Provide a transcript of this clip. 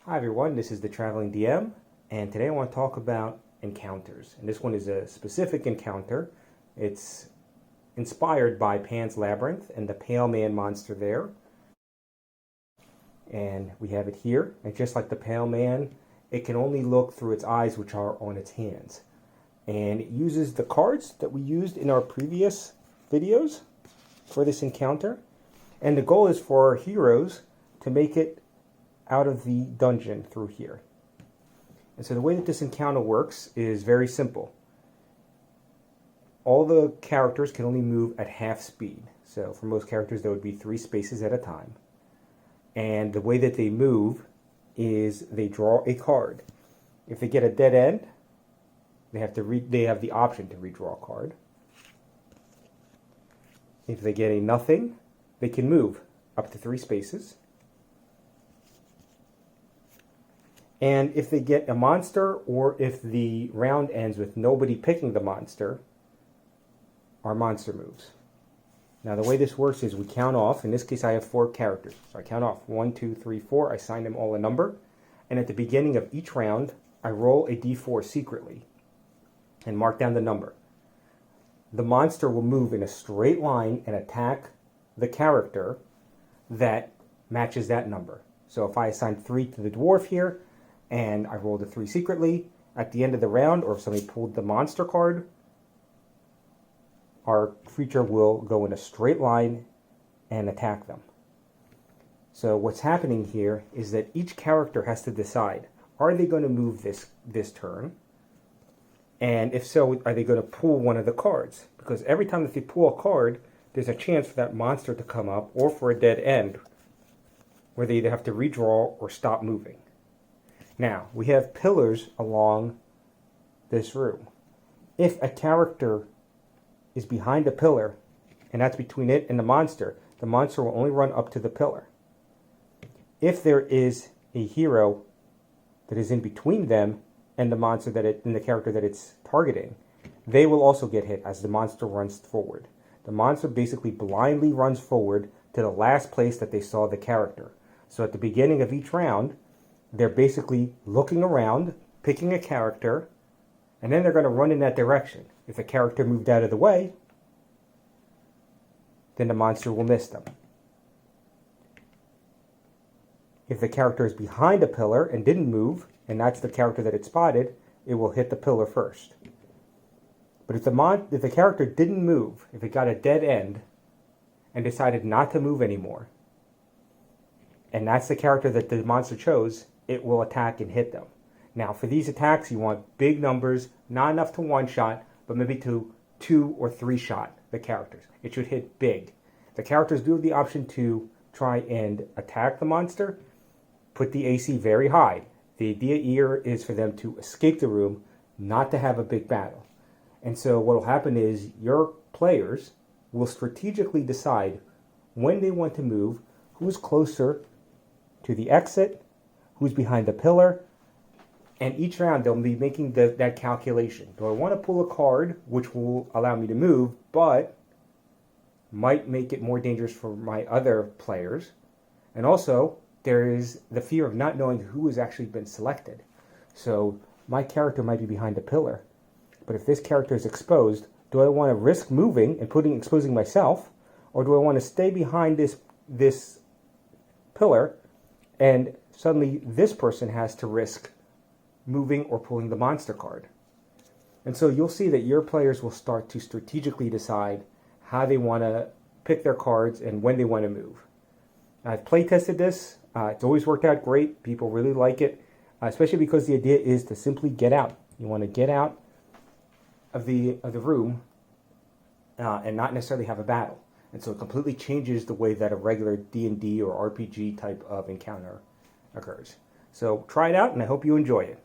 Hi everyone, this is the Traveling DM, and today I want to talk about encounters. And this one is a specific encounter. It's inspired by Pan's Labyrinth and the Pale Man monster there. And we have it here. And just like the Pale Man, it can only look through its eyes, which are on its hands. And it uses the cards that we used in our previous videos for this encounter. And the goal is for our heroes to make it out of the dungeon through here. And so the way that this encounter works is very simple. All the characters can only move at half speed. So for most characters there would be 3 spaces at a time. And the way that they move is they draw a card. If they get a dead end, they have the option to redraw a card. If they get a nothing, they can move up to 3 spaces. And if they get a monster, or if the round ends with nobody picking the monster, our monster moves. Now the way this works is we count off. In this case I have 4 characters. So I count off 1, 2, 3, 4. I assign them all a number. And at the beginning of each round, I roll a d4 secretly and mark down the number. The monster will move in a straight line and attack the character that matches that number. So if I assign 3 to the dwarf here, and I rolled a 3 secretly, at the end of the round, or if somebody pulled the monster card, our creature will go in a straight line and attack them. So what's happening here is that each character has to decide, are they going to move this turn? And if so, are they going to pull one of the cards? Because every time that they pull a card, there's a chance for that monster to come up, or for a dead end, where they either have to redraw or stop moving. Now, we have pillars along this room. If a character is behind a pillar, and that's between it and the monster will only run up to the pillar. If there is a hero that is in between them and the monster and the character that it's targeting, they will also get hit as the monster runs forward. The monster basically blindly runs forward to the last place that they saw the character. So at the beginning of each round, they're basically looking around, picking a character, and then they're going to run in that direction. If the character moved out of the way, then the monster will miss them. If the character is behind a pillar and didn't move, and that's the character that it spotted, it will hit the pillar first. But if the character didn't move, if it got a dead end and decided not to move anymore, and that's the character that the monster chose, it will attack and hit them. Now, for these attacks, you want big numbers, not enough to one-shot, but maybe to 2 or 3-shot the characters. It should hit big. The characters do have the option to try and attack the monster, put the AC very high. The idea here is for them to escape the room, not to have a big battle. And so what will happen is your players will strategically decide when they want to move, who's closer to the exit, who's behind the pillar, and each round they'll be making that calculation. Do I want to pull a card which will allow me to move, but might make it more dangerous for my other players? And also, there is the fear of not knowing who has actually been selected. So my character might be behind a pillar, but if this character is exposed, do I want to risk moving and exposing myself, or do I want to stay behind this pillar, and suddenly this person has to risk moving or pulling the monster card? And so you'll see that your players will start to strategically decide how they want to pick their cards and when they want to move. I've play tested this. It's always worked out great. People really like it, especially because the idea is to simply get out. You want to get out of the room and not necessarily have a battle. And so it completely changes the way that a regular D&D or RPG type of encounter occurs. So try it out, and I hope you enjoy it.